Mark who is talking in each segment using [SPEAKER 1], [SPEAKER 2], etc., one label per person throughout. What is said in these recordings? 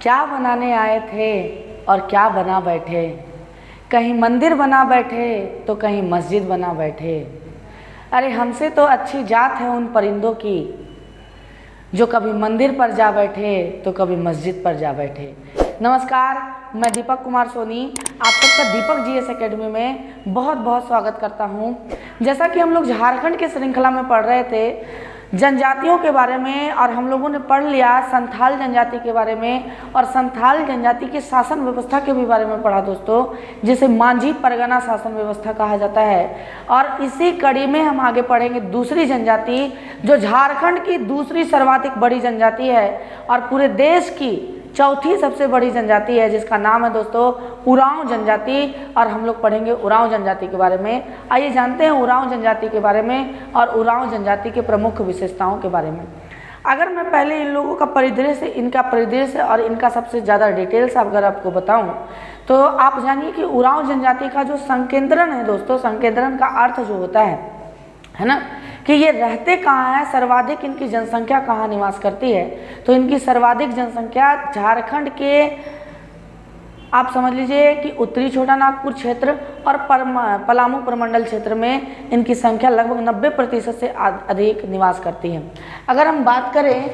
[SPEAKER 1] क्या बनाने आए थे और क्या बना बैठे, कहीं मंदिर बना बैठे तो कहीं मस्जिद बना बैठे। अरे हमसे तो अच्छी जात है उन परिंदों की, जो कभी मंदिर पर जा बैठे तो कभी मस्जिद पर जा बैठे। नमस्कार, मैं दीपक कुमार सोनी आप सबका दीपक जीएस एकेडमी में बहुत बहुत स्वागत करता हूं। जैसा कि हम लोग झारखंड के श्रृंखला में पढ़ रहे थे जनजातियों के बारे में, और हम लोगों ने पढ़ लिया संथाल जनजाति के बारे में, और संथाल जनजाति की शासन व्यवस्था के भी बारे में पढ़ा दोस्तों, जिसे मांझी परगना शासन व्यवस्था कहा जाता है। और इसी कड़ी में हम आगे पढ़ेंगे दूसरी जनजाति, जो झारखंड की दूसरी सर्वाधिक बड़ी जनजाति है और पूरे देश की चौथी सबसे बड़ी जनजाति है, जिसका नाम है दोस्तों उरांव जनजाति। और हम लोग पढ़ेंगे उरांव जनजाति के बारे में। आइए जानते हैं उरांव जनजाति के बारे में और उरांव जनजाति के प्रमुख विशेषताओं के बारे में। अगर मैं पहले इन लोगों का परिदृश्य, इनका परिदृश्य और इनका सबसे ज़्यादा डिटेल्स अगर आपको बताऊं, तो आप जानिए कि उरांव जनजाति का जो संकेंद्रण है दोस्तों, संकेंद्रण का अर्थ जो होता है ना, कि ये रहते कहाँ हैं, सर्वाधिक इनकी जनसंख्या कहाँ निवास करती है। तो इनकी सर्वाधिक जनसंख्या झारखंड के आप समझ लीजिए कि उत्तरी छोटा नागपुर क्षेत्र और पलामू प्रमंडल क्षेत्र में इनकी संख्या लगभग 90% से अधिक निवास करती है। अगर हम बात करें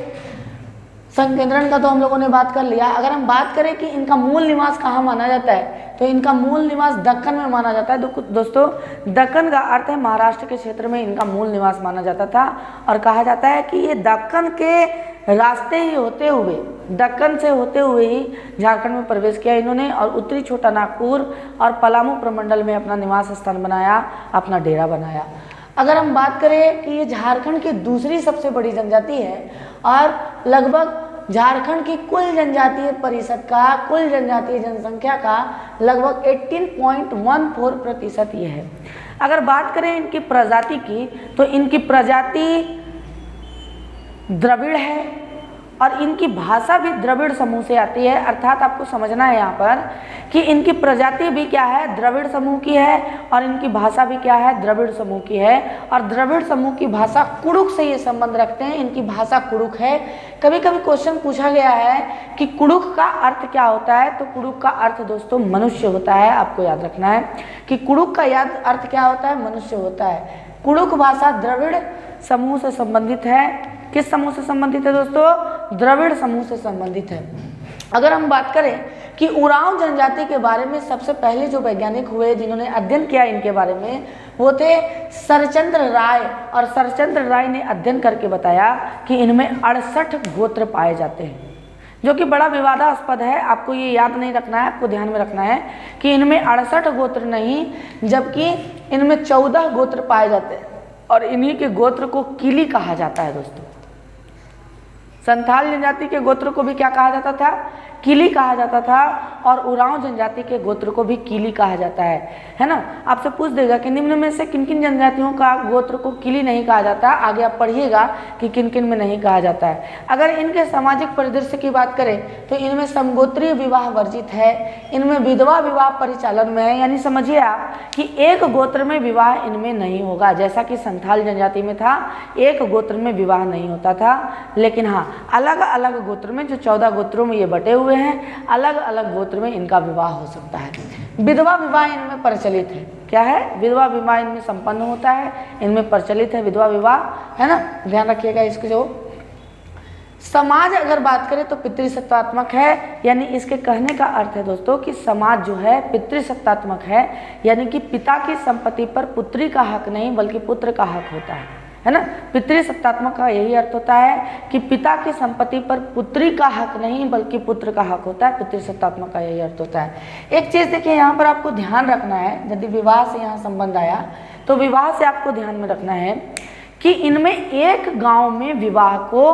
[SPEAKER 1] संकेंद्रण का तो हम लोगों ने बात कर लिया। अगर हम बात करें कि इनका मूल निवास कहाँ माना जाता है, तो इनका मूल निवास दक्कन में माना जाता है। दोस्तों दक्कन का अर्थ है महाराष्ट्र के क्षेत्र में इनका मूल निवास माना जाता था, और कहा जाता है कि ये दक्कन के रास्ते ही होते हुए, दक्कन से होते हुए ही झारखंड में प्रवेश किया इन्होंने, और उत्तरी छोटा नागपुर और पलामू प्रमंडल में अपना निवास स्थान बनाया, अपना डेरा बनाया। अगर हम बात करें कि ये झारखंड की दूसरी सबसे बड़ी जनजाति है और लगभग झारखंड की कुल जनजातीय परिषद का, कुल जनजातीय जनसंख्या का लगभग 18.14% ये है। अगर बात करें इनकी प्रजाति की, तो इनकी प्रजाति द्रविड़ है और इनकी भाषा भी द्रविड़ समूह से आती है। अर्थात आपको समझना है यहाँ पर कि इनकी प्रजाति भी क्या है, द्रविड़ समूह की है, और इनकी भाषा भी क्या है, द्रविड़ समूह की है। और द्रविड़ समूह की भाषा कुड़ुक से ये संबंध रखते हैं, इनकी भाषा कुड़ुक है। कभी कभी क्वेश्चन पूछा गया है कि कुड़ुक का अर्थ क्या होता है, तो कुड़ुक का अर्थ दोस्तों मनुष्य होता है। आपको याद रखना है कि कुड़ुक का अर्थ क्या होता है, मनुष्य होता है। कुड़ुक भाषा द्रविड़ समूह से संबंधित है। किस समूह से संबंधित है दोस्तों, द्रविड़ समूह से संबंधित है। अगर हम बात करें कि उरांव जनजाति के बारे में सबसे पहले जो वैज्ञानिक हुए जिन्होंने अध्ययन किया इनके बारे में, वो थे सरचंद्र राय। और सरचंद्र राय ने अध्ययन करके बताया कि इनमें 68 गोत्र पाए जाते हैं, जो कि बड़ा विवादास्पद है। आपको ये याद नहीं रखना है, आपको ध्यान में रखना है कि इनमें 68 गोत्र नहीं, जबकि इनमें 14 गोत्र पाए जाते हैं, और इन्हीं के गोत्र को किली कहा जाता है दोस्तों। संथाल जनजाति के गोत्र को भी क्या कहा जाता था, किली कहा जाता था, और उरांव जनजाति के गोत्र को भी किली कहा जाता है ना। आपसे पूछ देगा कि निम्न में से किन किन जनजातियों का गोत्र को किली नहीं कहा जाता, आगे आप पढ़िएगा कि किन किन में नहीं कहा जाता है। अगर इनके सामाजिक परिदृश्य की बात करें तो इनमें समगोत्रीय विवाह वर्जित है, इनमें विधवा विवाह परिचालन में है। यानी समझिए आप कि एक गोत्र में विवाह इनमें नहीं होगा, जैसा कि संथाल जनजाति में था, एक गोत्र में विवाह नहीं होता था। लेकिन हाँ, अलग अलग गोत्र में, जो 14 गोत्रों में ये बटे हुए हैं, अलग अलग गोत्र में इनका विवाह हो सकता है। विधवा विवाह इनमें प्रचलित है। क्या है, विधवा विवाह इनमें संपन्न होता है, इनमें प्रचलित है विधवा विवाह, है ना। ध्यान रखिएगा इसके। जो समाज अगर बात करें तो पितृसत्तात्मक है। यानी इसके कहने का अर्थ है दोस्तों कि समाज जो है पितृसत्तात्मक है, यानी कि पिता की संपत्ति पर पुत्री का हक नहीं बल्कि पुत्र का हक होता है ना। पितृसत्तात्मक का यही अर्थ होता है कि पिता की संपत्ति पर पुत्री का हक नहीं बल्कि पुत्र का हक होता है। पितृसत्तात्मक का यही अर्थ होता है। एक चीज़ देखिए, यहाँ पर आपको ध्यान रखना है, यदि विवाह से यहाँ संबंध आया तो विवाह से आपको ध्यान में रखना है कि इनमें एक गांव में विवाह को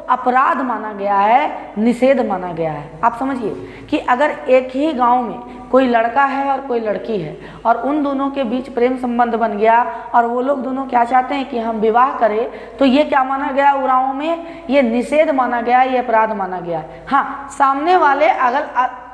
[SPEAKER 1] अपराध माना गया है, निषेध माना गया है। आप समझिए कि अगर एक ही गांव में कोई लड़का है और कोई लड़की है और उन दोनों के बीच प्रेम संबंध बन गया और वो लोग दोनों क्या चाहते हैं कि हम विवाह करें, तो ये क्या माना गया उरांव में, ये निषेध माना गया, ये अपराध माना गया। हाँ, सामने वाले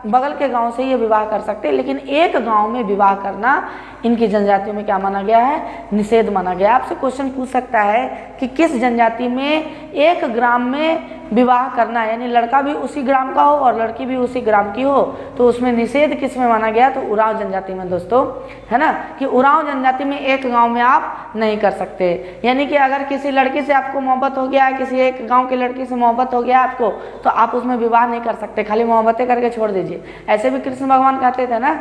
[SPEAKER 1] बगल के गांव से ये विवाह कर सकते हैं, लेकिन एक गांव में विवाह करना इनकी जनजातियों में क्या माना गया है, निषेध माना गया। आपसे क्वेश्चन पूछ सकता है कि किस जनजाति में एक ग्राम में विवाह करना है, यानी लड़का भी उसी ग्राम का हो और लड़की भी उसी ग्राम की हो, तो उसमें निषेध किस में माना गया, तो उरांव जनजाति में दोस्तों, है ना, कि उरांव जनजाति में एक गांव में आप नहीं कर सकते। यानी कि अगर किसी लड़की से आपको मोहब्बत हो गया है, किसी एक गांव की लड़की से मोहब्बत हो गया आपको, तो आप उसमें विवाह नहीं कर सकते, खाली मोहब्बतें करके छोड़ दीजिए। ऐसे भी कृष्ण भगवान कहते थे ना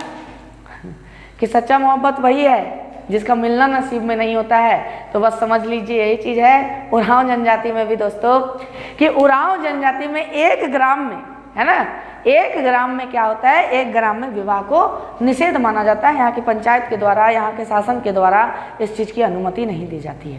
[SPEAKER 1] कि सच्चा मोहब्बत वही है जिसका मिलना नसीब में नहीं होता है। तो बस समझ लीजिए यही चीज़ है उरांव जनजाति में भी दोस्तों, कि उरांव जनजाति में एक ग्राम में, है ना, एक ग्राम में क्या होता है, एक ग्राम में विवाह को निषेध माना जाता है। यहाँ की पंचायत के द्वारा, यहाँ के शासन के द्वारा इस चीज़ की अनुमति नहीं दी जाती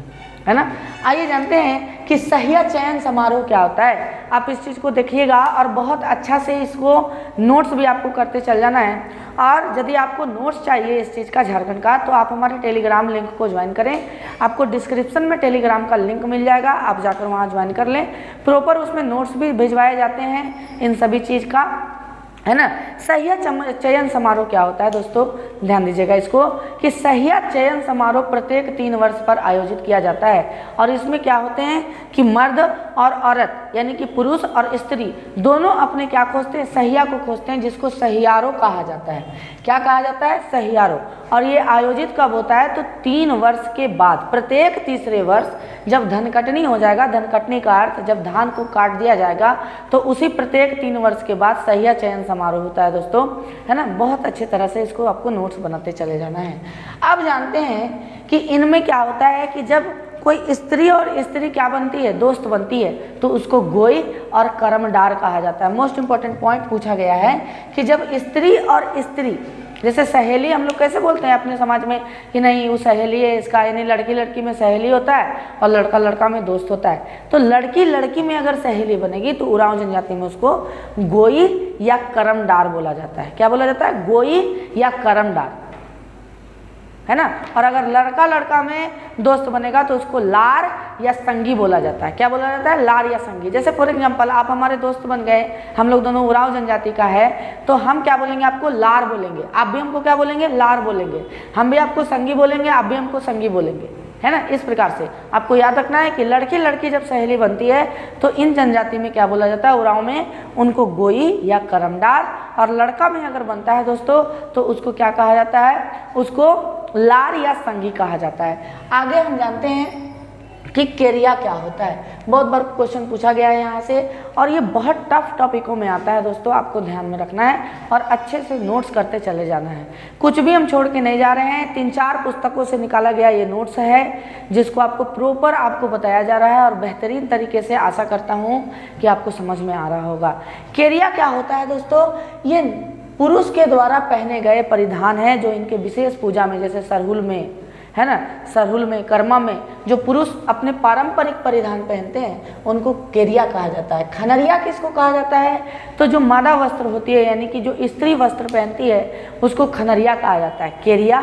[SPEAKER 1] है ना। आइए जानते हैं कि सहिया चयन समारोह क्या होता है। आप इस चीज़ को देखिएगा और बहुत अच्छा से इसको नोट्स भी आपको करते चल जाना है। और यदि आपको नोट्स चाहिए इस चीज़ का झारखंड का, तो आप हमारे टेलीग्राम लिंक को ज्वाइन करें। आपको डिस्क्रिप्शन में टेलीग्राम का लिंक मिल जाएगा, आप जाकर वहाँ ज्वाइन कर लें। प्रॉपर उसमें नोट्स भी भिजवाए जाते हैं इन सभी चीज़ का, है ना। सहिया चयन समारोह क्या होता है दोस्तों, ध्यान दीजिएगा इसको, कि सहिया चयन समारोह प्रत्येक 3 वर्ष पर आयोजित किया जाता है। और इसमें क्या होते हैं कि मर्द और औरत, यानी कि पुरुष और स्त्री दोनों अपने क्या खोजते हैं, सहिया को खोजते हैं, जिसको सहियारो कहा जाता है। क्या कहा जाता है, सहियारो। और ये आयोजित कब होता है, तो 3 वर्ष के बाद, प्रत्येक तीसरे वर्ष जब धनकटनी हो जाएगा, धनकटनी का अर्थ जब धान को काट दिया जाएगा, तो उसी प्रत्येक 3 वर्ष के बाद सहिया चयन समारोह होता है दोस्तों, है ना। बहुत अच्छी तरह से इसको आपको नोट्स बनाते चले जाना है। अब जानते हैं कि इनमें क्या होता है कि जब कोई स्त्री और स्त्री क्या बनती है, दोस्त बनती है, तो उसको गोई और कर्मडार कहा जाता है। मोस्ट इंपॉर्टेंट पॉइंट पूछा गया है कि जब स्त्री और स्त्री, जैसे सहेली हम लोग कैसे बोलते हैं अपने समाज में कि नहीं वो सहेली है इसका, यानी लड़की लड़की में सहेली होता है और लड़का लड़का में दोस्त होता है। तो लड़की लड़की में अगर सहेली बनेगी तो उरांव जनजाति में उसको गोई या कर्मडार बोला जाता है। क्या बोला जाता है, गोई या कर्मडार, है ना। और अगर लड़का लड़का में दोस्त बनेगा तो उसको लार या संगी बोला जाता है। क्या बोला जाता है, लार या संगी। जैसे फॉर एग्जांपल आप हमारे दोस्त बन गए, हम लोग दोनों उरांव जनजाति का है, तो हम क्या बोलेंगे, आपको लार बोलेंगे, आप भी हमको क्या बोलेंगे, लार बोलेंगे। हम भी आपको संगी बोलेंगे, आप भी हमको संगी बोलेंगे, है ना। इस प्रकार से आपको याद रखना है कि लड़की लड़की जब सहेली बनती है तो इन जनजाति में क्या बोला जाता है, उरांव में उनको गोई या कर्मडार। और लड़का में अगर बनता है दोस्तों तो उसको क्या कहा जाता है, उसको लार या संगी कहा जाता है। आगे हम जानते हैं कि केरिया क्या होता है। बहुत बार क्वेश्चन पूछा गया है यहाँ से, और ये बहुत टफ टॉपिकों में आता है दोस्तों, आपको ध्यान में रखना है और अच्छे से नोट्स करते चले जाना है। कुछ भी हम छोड़ के नहीं जा रहे हैं, 3-4 पुस्तकों से निकाला गया ये नोट्स है, जिसको आपको प्रॉपर आपको बताया जा रहा है और बेहतरीन तरीके से आशा करता हूँ कि आपको समझ में आ रहा होगा। केरिया क्या होता है दोस्तों, ये पुरुष के द्वारा पहने गए परिधान है जो इनके विशेष पूजा में, जैसे सरहुल में, है ना, सरहुल में, कर्मा में जो पुरुष अपने पारंपरिक परिधान पहनते हैं उनको केरिया कहा जाता है। खनरिया किसको कहा जाता है, तो जो मादा वस्त्र होती है, यानी कि जो स्त्री वस्त्र पहनती है उसको खनरिया कहा जाता है। केरिया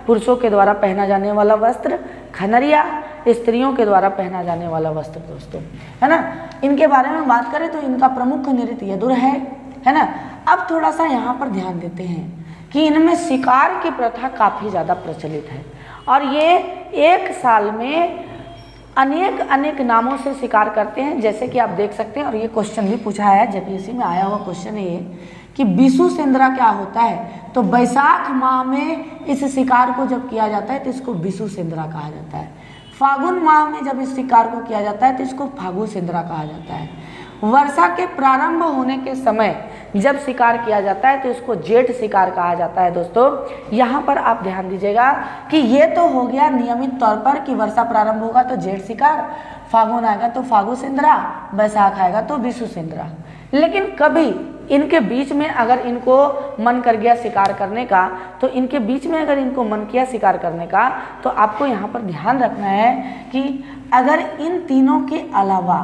[SPEAKER 1] पुरुषों के द्वारा पहना जाने वाला वस्त्र, खनरिया स्त्रियों के द्वारा पहना जाने वाला वस्त्र दोस्तों, है ना। इनके बारे में बात करें तो इनका प्रमुख नृत्य यदुर है ना। अब थोड़ा सा यहाँ पर ध्यान देते हैं कि इनमें शिकार की प्रथा काफ़ी ज़्यादा प्रचलित है और ये एक साल में अनेक नामों से शिकार करते हैं, जैसे कि आप देख सकते हैं। और ये क्वेश्चन भी पूछा है, जेपीएससी में आया हुआ क्वेश्चन है ये, कि बिसु सेंद्रा क्या होता है। तो बैसाख माह में इस शिकार को जब किया जाता है तो इसको बिसु सेंद्रा कहा जाता है। फागुन माह में जब इस शिकार को किया जाता है तो इसको फागु सेंद्रा कहा जाता है। वर्षा के प्रारंभ होने के समय जब शिकार किया जाता है तो इसको जेठ शिकार कहा जाता है दोस्तों। यहाँ पर आप ध्यान दीजिएगा कि ये तो हो गया नियमित तौर पर कि वर्षा प्रारंभ होगा तो जेठ शिकार, फागुन आएगा तो फागु सेंद्रा, बैसाख आएगा तो बिसु सेंद्रा। लेकिन कभी इनके बीच में अगर इनको मन कर गया शिकार करने का, तो इनके बीच में अगर इनको मन किया शिकार करने का, तो आपको यहाँ पर ध्यान रखना है कि अगर इन तीनों के अलावा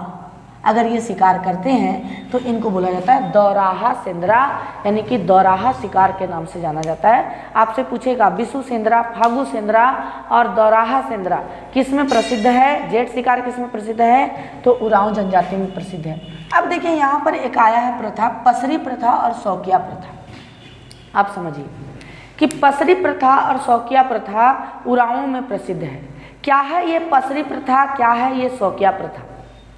[SPEAKER 1] अगर ये शिकार करते हैं तो इनको बोला जाता है दौराहा सेंद्रा, यानी कि दौराहा शिकार के नाम से जाना जाता है। आपसे पूछेगा बिशु सेंद्रा, फागु सेंद्रा और दौराहा सेंद्रा किस में प्रसिद्ध है, जेठ शिकार किस में प्रसिद्ध है, तो उरांव जनजाति में प्रसिद्ध है। अब देखिए यहाँ पर एक आया है प्रथा, पसरी प्रथा और शौकिया प्रथा। आप समझिए कि पसरी प्रथा और शौकिया प्रथा उरांवों में प्रसिद्ध है। क्या है ये पसरी प्रथा, क्या है ये शौकिया प्रथा,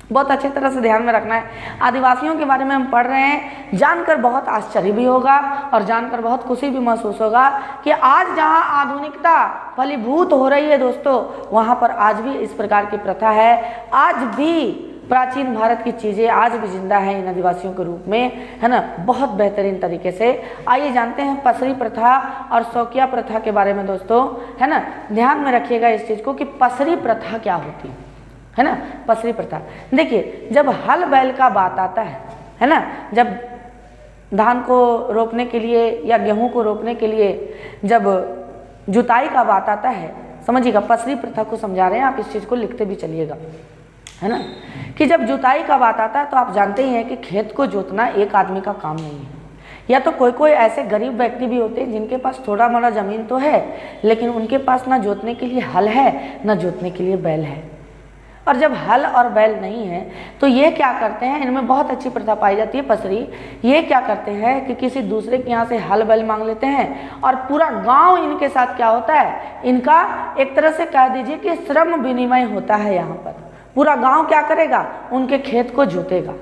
[SPEAKER 1] बहुत अच्छे तरह से ध्यान में रखना है। आदिवासियों के बारे में हम पढ़ रहे हैं, जानकर बहुत आश्चर्य भी होगा और जानकर बहुत खुशी भी महसूस होगा कि आज जहां आधुनिकता फलीभूत हो रही है दोस्तों, वहां पर आज भी इस प्रकार की प्रथा है। आज भी प्राचीन भारत की चीज़ें आज भी जिंदा है इन आदिवासियों के रूप में, है ना, बहुत बेहतरीन तरीके से। आइए जानते हैं पसरी प्रथा और शौकिया प्रथा के बारे में दोस्तों, है ना। ध्यान में रखिएगा इस चीज़ को कि पसरी प्रथा क्या होती है ना। पसरी प्रथा देखिए, जब हल बैल का बात आता है ना, जब धान को रोपने के लिए या गेहूं को रोपने के लिए जब जुताई का बात आता है, समझिएगा पसरी प्रथा को समझा रहे हैं, आप इस चीज़ को लिखते भी चलिएगा, है ना, कि जब जुताई का बात आता है तो आप जानते ही हैं कि खेत को जोतना एक आदमी का काम नहीं है। या तो कोई कोई ऐसे गरीब व्यक्ति भी होते हैं जिनके पास थोड़ा मोड़ा ज़मीन तो है, लेकिन उनके पास ना जोतने के लिए हल है ना जोतने के लिए बैल है। और जब हल और बैल नहीं है तो ये क्या करते हैं, इनमें बहुत अच्छी प्रथा पाई जाती है पसरी। ये क्या करते हैं कि किसी दूसरे के यहाँ से हल बैल मांग लेते हैं और पूरा गांव इनके साथ क्या होता है, इनका एक तरह से कह दीजिए कि श्रम विनिमय होता है। यहाँ पर पूरा गांव क्या करेगा, उनके खेत को जोतेगा,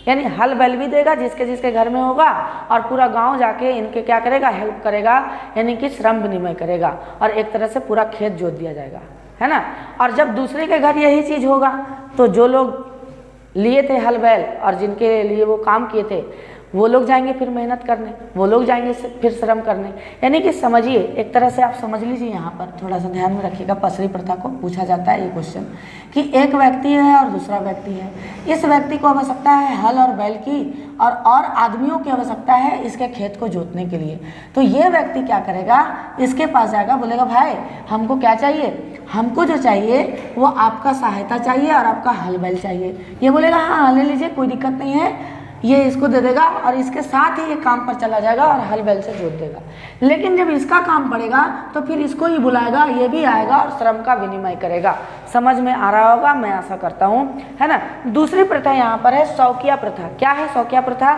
[SPEAKER 1] यानी हल बैल भी देगा जिसके जिसके घर में होगा, और पूरा गांव जाके इनके क्या करेगा, हेल्प करेगा, यानी कि श्रम विनिमय करेगा और एक तरह से पूरा खेत जोत दिया जाएगा, है ना। और जब दूसरे के घर यही चीज़ होगा तो जो लोग लिए थे हल बैल और जिनके लिए वो काम किए थे, वो लोग जाएंगे फिर मेहनत करने, वो लोग जाएंगे फिर श्रम करने। यानी कि समझिए, एक तरह से आप समझ लीजिए, यहाँ पर थोड़ा सा ध्यान में रखिएगा। पसरी प्रथा को पूछा जाता है ये क्वेश्चन कि एक व्यक्ति है और दूसरा व्यक्ति है, इस व्यक्ति को आवश्यकता है हल और बैल की और आदमियों की आवश्यकता है इसके खेत को जोतने के लिए। तो ये व्यक्ति क्या करेगा, इसके पास जाएगा, बोलेगा भाई हमको क्या चाहिए, हमको जो चाहिए वो आपका सहायता चाहिए और आपका हल बैल चाहिए। ये बोलेगा हाँ ले लीजिए, कोई दिक्कत नहीं है, ये इसको दे देगा और इसके साथ ही ये काम पर चला जाएगा और हल बैल से जोत देगा। लेकिन जब इसका काम पड़ेगा तो फिर इसको ही बुलाएगा, ये भी आएगा और श्रम का विनिमय करेगा। समझ में आ रहा होगा, मैं आशा करता हूँ, है ना। दूसरी प्रथा यहाँ पर है शौकिया प्रथा। क्या है शौकिया प्रथा,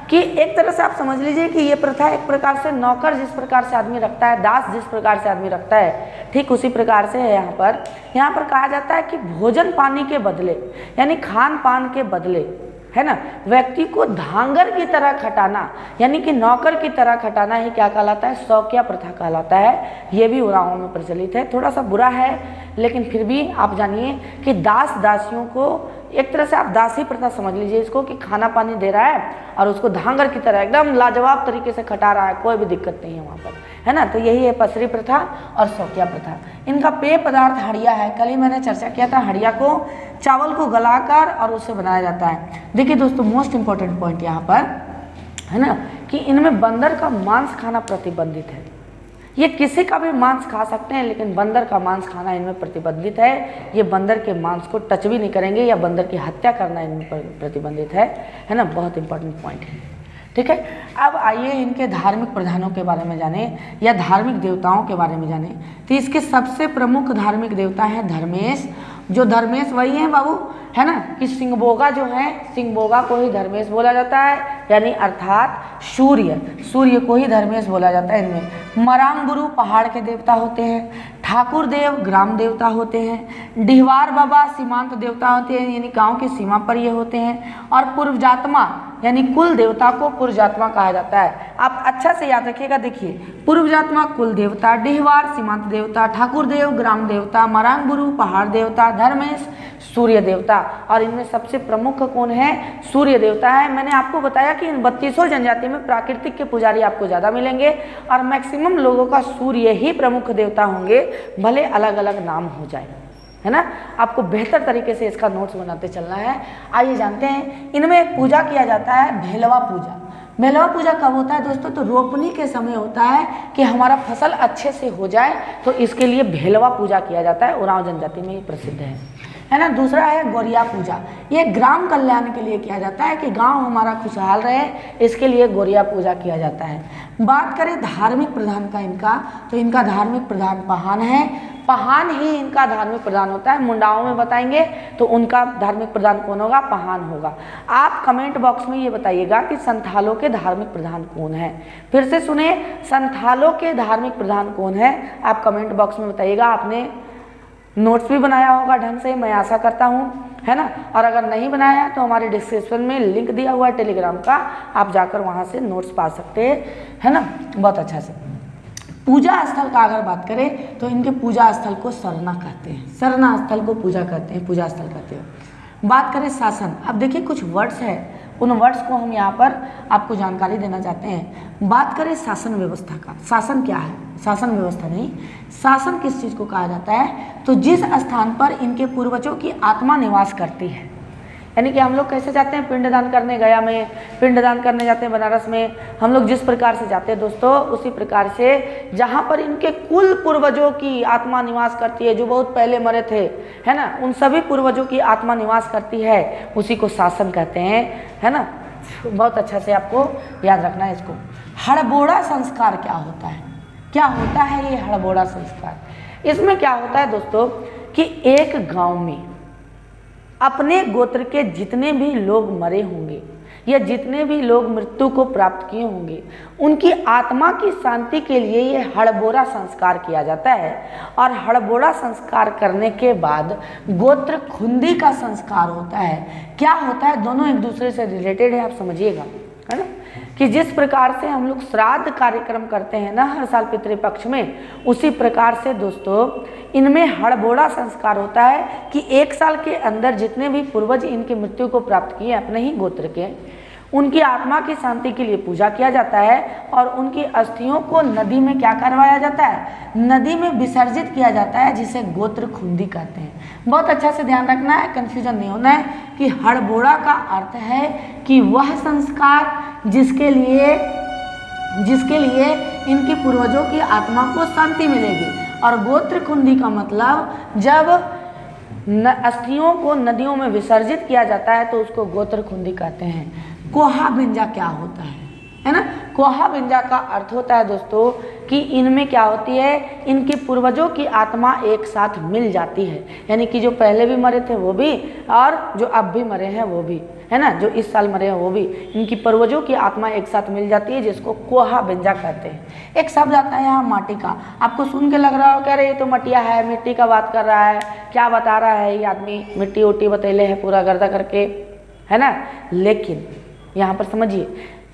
[SPEAKER 1] कि एक तरह से आप समझ लीजिए कि ये प्रथा एक प्रकार से नौकर जिस प्रकार से आदमी रखता है, दास जिस प्रकार से आदमी रखता है, ठीक उसी प्रकार से है। यहाँ पर कहा जाता है कि भोजन पानी के बदले, यानी खान पान के बदले, है ना, व्यक्ति को धांगर की तरह खटाना, यानी कि नौकर की तरह खटाना ही क्या कहलाता है, शौकिया प्रथा कहलाता है। ये भी उरांवों में प्रचलित है। थोड़ा सा बुरा है, लेकिन फिर भी आप जानिए कि दास दासियों को एक तरह से आप दासी प्रथा समझ लीजिए इसको, कि खाना पानी दे रहा है और उसको धांगर की तरह एकदम लाजवाब तरीके से खटा रहा है, कोई भी दिक्कत नहीं है वहाँ पर, है ना। तो यही है पसरी प्रथा और शौकिया प्रथा। इनका पेय पदार्थ हड़िया है। कल ही मैंने चर्चा किया था, हड़िया को चावल को गलाकर और उससे बनाया जाता है। देखिए दोस्तों, मोस्ट इंपॉर्टेंट पॉइंट यहाँ पर है ना, कि इनमें बंदर का मांस खाना प्रतिबंधित है। ये किसी का भी मांस खा सकते हैं, लेकिन बंदर का मांस खाना इनमें प्रतिबंधित है। ये बंदर के मांस को टच भी नहीं करेंगे, या बंदर की हत्या करना इनमें प्रतिबंधित है ना। बहुत इंपॉर्टेंट पॉइंट है, ठीक है। अब आइए इनके धार्मिक प्रधानों के बारे में जाने, या धार्मिक देवताओं के बारे में जाने। तो इसके सबसे प्रमुख धार्मिक देवता है धर्मेश। जो धर्मेश वही है बाबू, है ना, कि सिंहबोगा जो है, सिंहबोगा को ही धर्मेश बोला जाता है, यानी अर्थात सूर्य को ही धर्मेश बोला जाता है। इनमें मरांग गुरु पहाड़ के देवता होते हैं, ठाकुर देव ग्राम देवता होते हैं, डिहवार बाबा सीमांत देवता होते हैं, यानी गांव की सीमा पर ये होते हैं, और पूर्वजात्मा यानी कुल देवता को पूर्वजात्मा कहा जाता है। आप अच्छा से याद रखिएगा, देखिए पूर्वजात्मा कुल देवता, डिहवार सीमांत देवता, ठाकुर देव ग्राम देवता, मरांग गुरु पहाड़ देवता, धर्मेश सूर्य देवता। और इनमें सबसे प्रमुख कौन है, सूर्य देवता है। मैंने आपको बताया कि इन 32 जनजाति में प्राकृतिक के पुजारी आपको ज़्यादा मिलेंगे और मैक्सिमम लोगों का सूर्य ही प्रमुख देवता होंगे, भले अलग अलग नाम हो जाए, है ना। आपको बेहतर तरीके से इसका नोट्स बनाते चलना है। आइए जानते हैं, इनमें एक पूजा किया जाता है भेलवा पूजा। भेलवा पूजा कब होता है दोस्तों, तो रोपनी के समय होता है कि हमारा फसल अच्छे से हो जाए, तो इसके लिए भेलवा पूजा किया जाता है। उरांव जनजाति में ये प्रसिद्ध है। है ना। दूसरा है गौरिया पूजा, ये ग्राम कल्याण के लिए किया जाता है कि गांव हमारा खुशहाल रहे, इसके लिए गौरिया पूजा किया जाता है। बात करें धार्मिक प्रधान का इनका, तो इनका धार्मिक प्रधान पहान है, पहान ही इनका धार्मिक प्रधान होता है। मुंडाओं में बताएंगे तो उनका धार्मिक प्रधान कौन होगा, पहान होगा। आप कमेंट बॉक्स में ये बताइएगा कि संथालों के धार्मिक प्रधान कौन है। फिर से सुने, संथालों के धार्मिक प्रधान कौन है, आप कमेंट बॉक्स में बताइएगा। आपने नोट्स भी बनाया होगा ढंग से, मैं आशा करता हूँ, है ना। और अगर नहीं बनाया तो हमारे डिस्क्रिप्शन में लिंक दिया हुआ है टेलीग्राम का, आप जाकर वहाँ से नोट्स पा सकते हैं, है ना, बहुत अच्छा से। पूजा स्थल का अगर बात करें तो इनके पूजा स्थल को सरना कहते हैं, सरना स्थल को पूजा कहते हैं, पूजा स्थल कहते हैं। बात करें शासन, अब देखिए कुछ वर्ड्स है, उन वर्ड्स को हम यहाँ पर आपको जानकारी देना चाहते हैं। बात करें शासन व्यवस्था का, शासन क्या है, शासन व्यवस्था नहीं, शासन किस चीज़ को कहा जाता है, तो जिस स्थान पर इनके पूर्वजों की आत्मा निवास करती है। यानी कि हम लोग कैसे जाते हैं पिंडदान करने, गया में पिंडदान करने जाते हैं, बनारस में हम लोग जिस प्रकार से जाते हैं दोस्तों, उसी प्रकार से जहाँ पर इनके कुल पूर्वजों की आत्मा निवास करती है, जो बहुत पहले मरे थे, है ना, उन सभी पूर्वजों की आत्मा निवास करती है, उसी को शासन कहते हैं, है ना। बहुत अच्छा से आपको याद रखना है इसको। हड़बोड़ा संस्कार क्या होता है, क्या होता है ये हड़बोड़ा संस्कार? इसमें क्या होता है दोस्तों कि एक गांव में अपने गोत्र के जितने भी लोग मरे होंगे या जितने भी लोग मृत्यु को प्राप्त किए होंगे, उनकी आत्मा की शांति के लिए ये हड़बोड़ा संस्कार किया जाता है। और हड़बोड़ा संस्कार करने के बाद गोत्र खुंदी का संस्कार होता है। क्या होता है, दोनों एक दूसरे से रिलेटेड है, आप समझिएगा, है ना। कि जिस प्रकार से हम लोग श्राद्ध कार्यक्रम करते हैं ना हर साल पितृपक्ष में, उसी प्रकार से दोस्तों इनमें हड़बोड़ा संस्कार होता है कि एक साल के अंदर जितने भी पूर्वज इनकी मृत्यु को प्राप्त किए अपने ही गोत्र के, उनकी आत्मा की शांति के लिए पूजा किया जाता है और उनकी अस्थियों को नदी में क्या करवाया जाता है, नदी में विसर्जित किया जाता है, जिसे गोत्र खुंदी कहते हैं। बहुत अच्छा से ध्यान रखना है, कंफ्यूजन नहीं होना है कि हड़बोड़ा का अर्थ है कि वह संस्कार जिसके लिए इनकी पूर्वजों की आत्मा को शांति मिलेगी, और गोत्र खुंदी का मतलब जब अस्थियों को नदियों में विसर्जित किया जाता है तो उसको गोत्र खुंदी कहते हैं। कोहा बिंजा क्या होता है ना, कोहा बिंजा का अर्थ होता है दोस्तों कि इनमें क्या होती है, इनके पूर्वजों की आत्मा एक साथ मिल जाती है। यानी कि जो पहले भी मरे थे वो भी, और जो अब भी मरे हैं वो भी, है ना, जो इस साल मरे हैं वो भी, इनकी पूर्वजों की आत्मा एक साथ मिल जाती है, जिसको कोहा बिंजा कहते हैं। एक शब्द आता है यहाँ माटी का, आपको सुन के लग रहा हो कह रहे ये तो मटिया है, मिट्टी का बात कर रहा है, क्या बता रहा है ये आदमी, मिट्टी उट्टी बतैले है पूरा गर्दा करके, है ना। लेकिन यहाँ पर समझिए,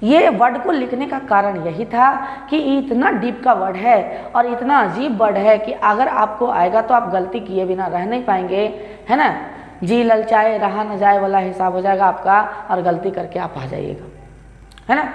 [SPEAKER 1] ये वर्ड को लिखने का कारण यही था कि इतना डीप का वर्ड है और इतना अजीब वर्ड है कि अगर आपको आएगा तो आप गलती किए बिना रह नहीं पाएंगे, है ना। जी ललचाए रहा न जाए वाला हिसाब हो जाएगा आपका, और गलती करके आप आ जाइएगा, है ना।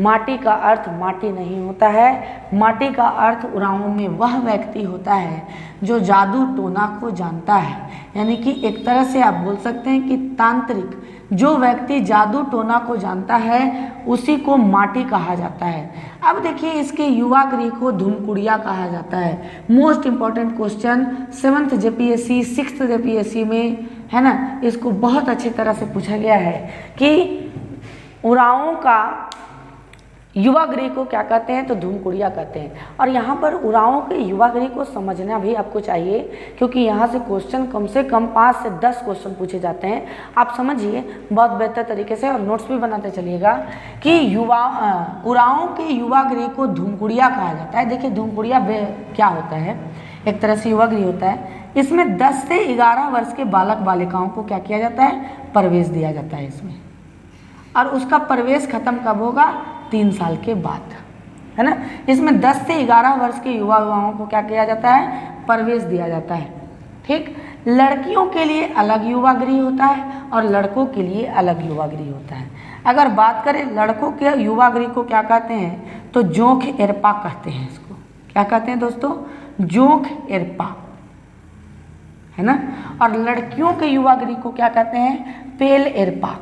[SPEAKER 1] माटी का अर्थ माटी नहीं होता है, माटी का अर्थ उरांव में वह व्यक्ति होता है जो जादू टोना को जानता है। यानी कि एक तरह से आप बोल सकते हैं कि तांत्रिक, जो व्यक्ति जादू टोना को जानता है उसी को माटी कहा जाता है। अब देखिए इसके युवा गृह को धूमकुड़िया कहा जाता है। Most important question 7th JPSC 6th JPSC में, है ना, इसको बहुत अच्छी तरह से पूछा गया है कि उरांव का युवा गृह को क्या कहते हैं, तो धूमकुड़िया कहते हैं। और यहाँ पर उरांव के युवा गृह को समझना भी आपको चाहिए, क्योंकि यहाँ से क्वेश्चन कम से कम 5 से 10 क्वेश्चन पूछे जाते हैं। आप समझिए बहुत बेहतर तरीके से, और नोट्स भी बनाते चलिएगा कि उरांव के युवा गृह को धूमकुड़िया कहा जाता है। देखिए धूमकुड़िया क्या होता है, एक तरह से युवा गृह होता है। इसमें 10 से 11 वर्ष के बालक बालिकाओं को क्या किया जाता है, प्रवेश दिया जाता है इसमें, और उसका प्रवेश खत्म कब होगा, 3 साल के बाद, है ना। इसमें 10 से 11 वर्ष के युवाओं को क्या किया जाता है, प्रवेश दिया जाता है। ठीक, लड़कियों के लिए अलग युवा गृह होता है और लड़कों के लिए अलग युवा गृह होता है। अगर बात करें लड़कों के युवा गृह को क्या कहते हैं, तो जोंख एरपा कहते हैं। इसको क्या कहते हैं दोस्तों, जोंख एरपा, है ना। और लड़कियों के युवा गृह को क्या कहते हैं, पेल एरपा।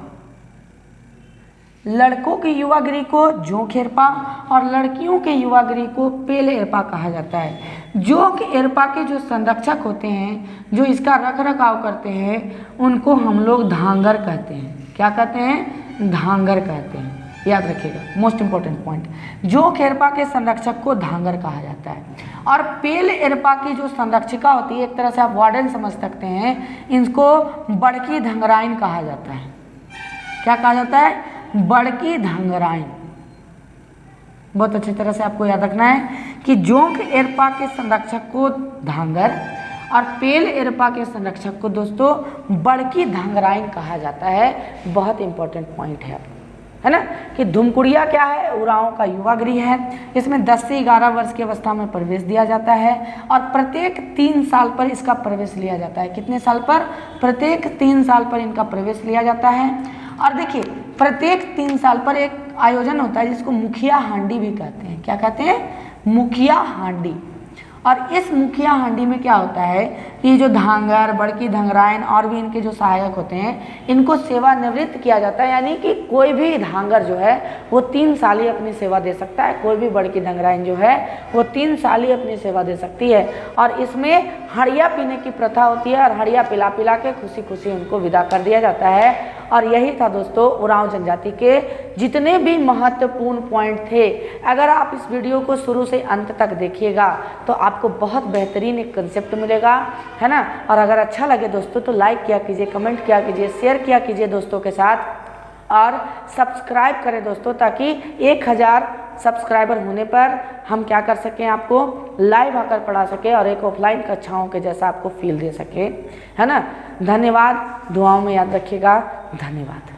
[SPEAKER 1] लड़कों के युवा गृह को जोंख एरपा और लड़कियों के युवा गृह को पेल एरपा कहा जाता है। जोंक एरपा के जो संरक्षक होते हैं, जो इसका रख रखाव करते हैं, उनको हम लोग धांगर कहते हैं। क्या कहते हैं? धांगर कहते हैं। याद रखिएगा, मोस्ट इंपॉर्टेंट पॉइंट। जोंक एरपा के संरक्षक को धांगर कहा जाता है। और पेल एरपा की जो संरक्षिका होती है, एक तरह से आप वार्डन समझ सकते हैं, इनको बड़की धंगराइन कहा जाता है। क्या कहा जाता है? बड़की धंगराइन। बहुत अच्छी तरह से आपको याद रखना है कि जोंक एरपा के संरक्षक को धांगर और पेल एरपा के संरक्षक को दोस्तों बड़की धंगराइन कहा जाता है। बहुत इंपॉर्टेंट पॉइंट है ना, कि धुमकुड़िया क्या है? उरांव का युवा गृह है। इसमें 10 से 11 वर्ष की अवस्था में प्रवेश दिया जाता है और प्रत्येक 3 साल पर इसका प्रवेश लिया जाता है। कितने साल पर? प्रत्येक 3 साल पर इनका प्रवेश लिया जाता है। और देखिए, प्रत्येक 3 साल पर एक आयोजन होता है जिसको मुखिया हांडी भी कहते हैं। क्या कहते हैं? मुखिया हांडी। और इस मुखिया हांडी में क्या होता है कि जो धांगर, बड़की धंगराइन और भी इनके जो सहायक होते हैं, इनको सेवानिवृत्त किया जाता है। यानी कि कोई भी धांगर जो है वो 3 साल ही अपनी सेवा दे सकता है, कोई भी बड़की धंगराइन जो है वो 3 साल ही अपनी सेवा दे सकती है। और इसमें हड़िया पीने की प्रथा होती है और हड़िया पिला पिला के खुशी खुशी उनको विदा कर दिया जाता है। और यही था दोस्तों उरांव जनजाति के जितने भी महत्वपूर्ण पॉइंट थे। अगर आप इस वीडियो को शुरू से अंत तक देखिएगा तो आपको बहुत बेहतरीन एक कंसेप्ट मिलेगा, है ना। और अगर अच्छा लगे दोस्तों तो लाइक किया कीजिए, कमेंट किया कीजिए, शेयर किया कीजिए दोस्तों के साथ और सब्सक्राइब करें दोस्तों, ताकि 1000 सब्सक्राइबर होने पर हम क्या कर सकें, आपको लाइव आकर पढ़ा सके और एक ऑफलाइन कक्षाओं के जैसा आपको फील दे सके, है ना। धन्यवाद। दुआओं में याद रखिएगा। धन्यवाद।